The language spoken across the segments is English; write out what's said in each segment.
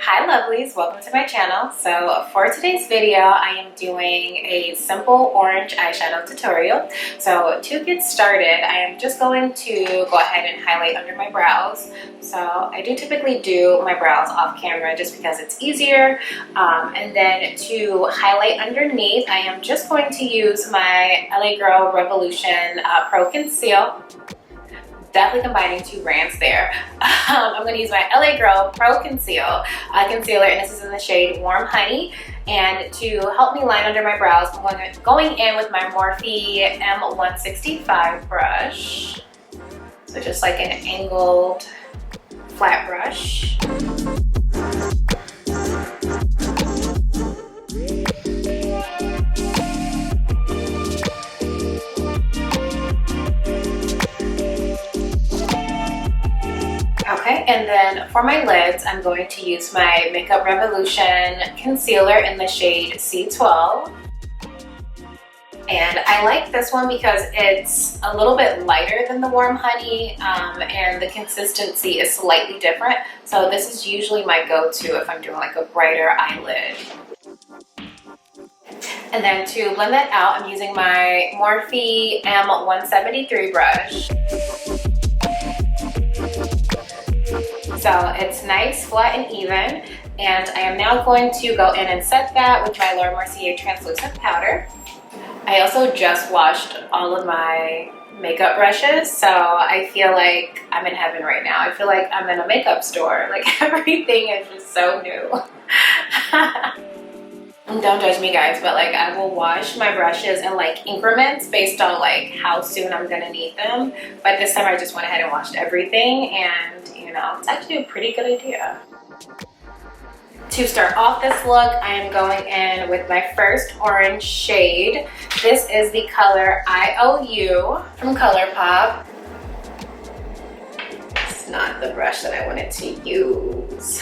Hi lovelies, welcome to my channel. So for today's video, I am doing a simple orange eyeshadow tutorial. So to get started, I am just going to go ahead and highlight under my brows. So I do typically do my brows off camera just because it's easier. And then to highlight underneath, I am just going to use my LA Girl Revolution Pro Conceal. Definitely combining two brands there. I'm going to use my LA Girl Pro Conceal concealer, and this is in the shade Warm Honey. And to help me line under my brows, I'm going in with my Morphe M165 brush. So just like an angled flat brush. Okay, and then for my lids, I'm going to use my Makeup Revolution concealer in the shade C12. And I like this one because it's a little bit lighter than the Warm Honey, and the consistency is slightly different. So this is usually my go-to if I'm doing like a brighter eyelid. And then to blend that out, I'm using my Morphe M173 brush. So it's nice, flat, and even. And I am now going to go in and set that with my MERCIER translucent powder. I also just washed all of my makeup brushes, so I feel like I'm in heaven right now. I feel like I'm in a makeup store. Like everything is just so new. And don't judge me guys, but like I will wash my brushes in like increments based on like how soon I'm gonna need them. But this time I just went ahead and washed everything, and you know, it's actually a pretty good idea. To start off this look, I am going in with my first orange shade. This is the color IOU from Colourpop. It's not the brush that I wanted to use.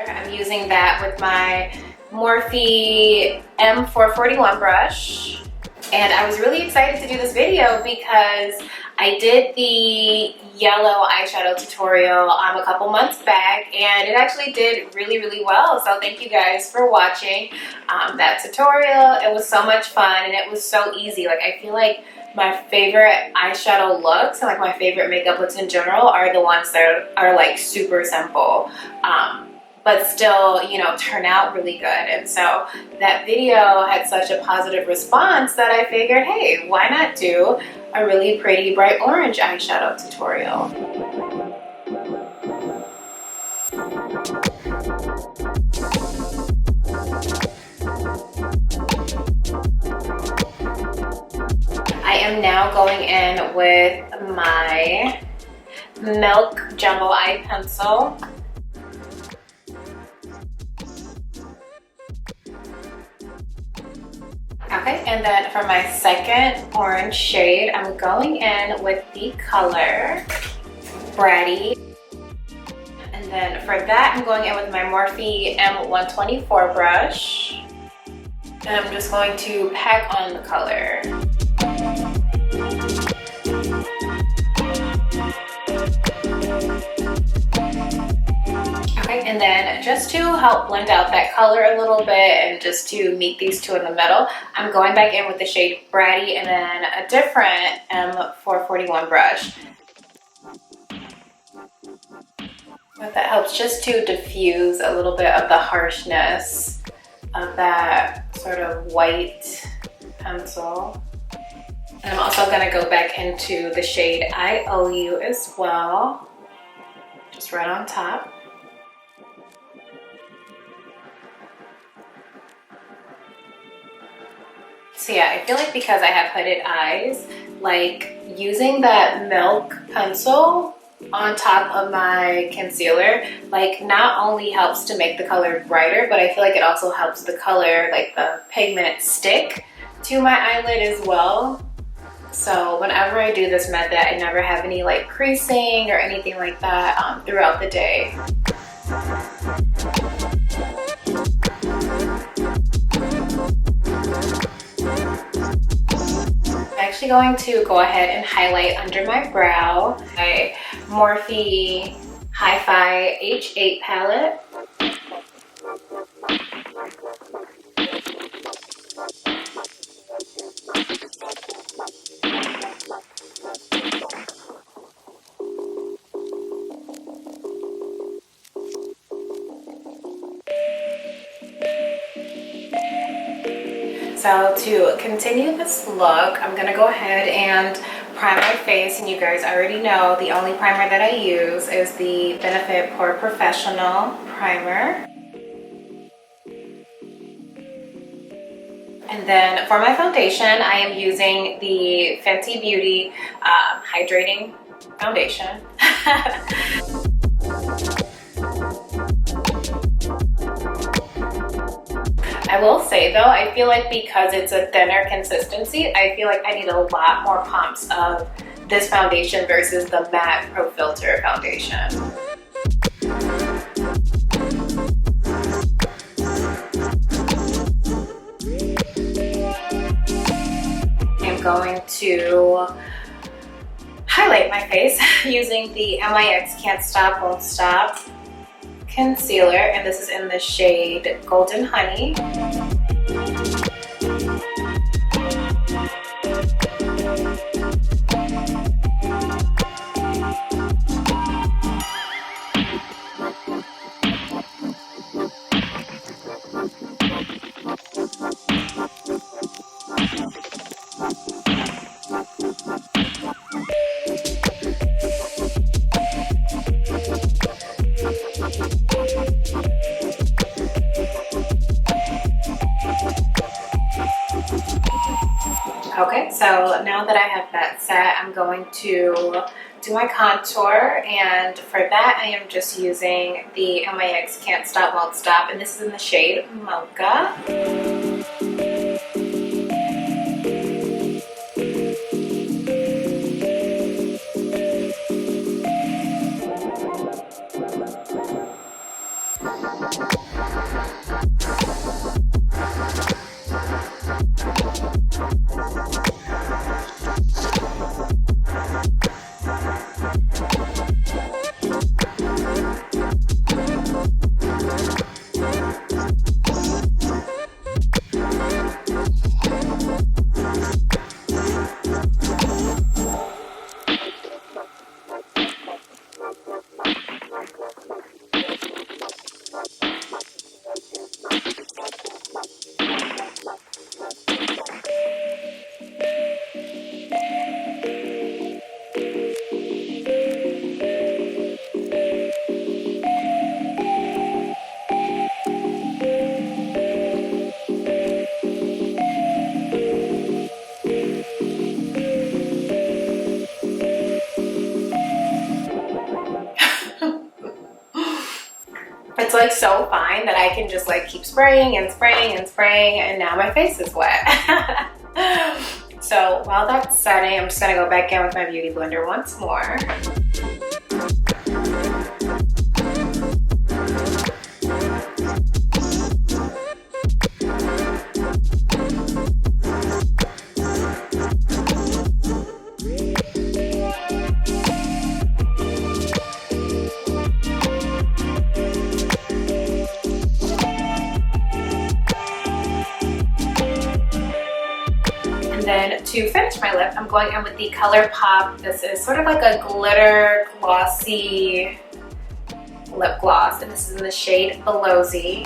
I'm using that with my Morphe M441 brush. And I was really excited to do this video because I did the yellow eyeshadow tutorial a couple months back, and it actually did really well. So thank you guys for watching that tutorial. It was so much fun and it was so easy. Like I feel like my favorite eyeshadow looks and like my favorite makeup looks in general are the ones that are like super simple. But still, you know, turn out really good. And so that video had such a positive response that I figured, hey, why not do a really pretty bright orange eyeshadow tutorial? I am now going in with my Milk Jumbo Eye Pencil. Okay, and then for my second orange shade, I'm going in with the color Bratty. And then for that, I'm going in with my Morphe M124 brush. And I'm just going to pack on the color. And then just to help blend out that color a little bit and just to meet these two in the middle, I'm going back in with the shade Bratty and then a different M441 brush. But that helps just to diffuse a little bit of the harshness of that sort of white pencil. And I'm also going to go back into the shade IOU as well, just right on top. So yeah, I feel like because I have hooded eyes, like using that milk pencil on top of my concealer, like not only helps to make the color brighter, but I feel like it also helps the color, like the pigment, stick to my eyelid as well. So whenever I do this method, I never have any like creasing or anything like that throughout the day. actually going to go ahead and highlight under my brow my Morphe Hi-Fi H8 palette. So to continue this look, I'm gonna go ahead and prime my face, and you guys already know the only primer that I use is the Benefit Pore Professional Primer. And then for my foundation, I am using the Fenty Beauty Hydrating Foundation. I will say though, I feel like because it's a thinner consistency, I feel like I need a lot more pumps of this foundation versus the matte Pro Filter foundation. I'm going to highlight my face using the MIX Can't Stop Won't Stop concealer, and this is in the shade Golden Honey. Okay, so now that I have that set, I'm going to do my contour, and for that I am just using the MIX Can't Stop Won't Stop, and this is in the shade Mocha. It's like so fine that I can just like keep spraying and spraying and spraying, and now my face is wet. So while that's setting, I'm just gonna go back in with my beauty blender once more. Then to finish my lip, I'm going in with the Colourpop. This is sort of like a glitter glossy lip gloss, and this is in the shade BLOWZY.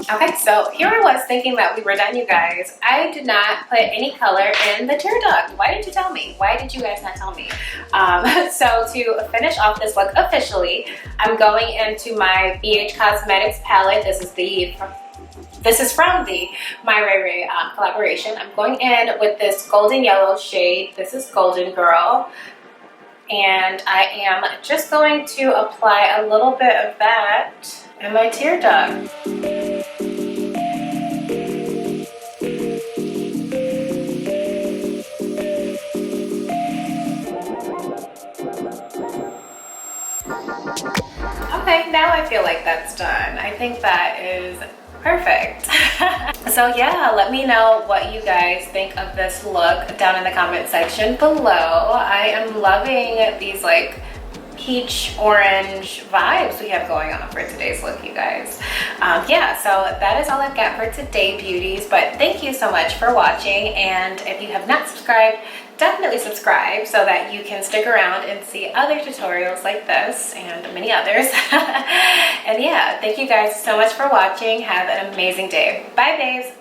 Okay, so here I was thinking that we were done, you guys. I did not put any color in the tear duct. Why didn't you tell me? Why did you guys not tell me? So to finish off this look officially, I'm going into my BH Cosmetics palette. This is from the My Ray Ray collaboration. I'm going in with this golden yellow shade. This is Golden Girl. And I am just going to apply a little bit of that in my tear duct. Okay, now I feel like that's done. I think that is perfect. So yeah, let me know what you guys think of this look down in the comment section below. I am loving these like peach orange vibes we have going on for today's look, you guys. Yeah, so that is all I've got for today, beauties, but thank you so much for watching, and if you have not subscribed, definitely subscribe so that you can stick around and see other tutorials like this and many others. And yeah, thank you guys so much for watching. Have an amazing day. Bye, babes.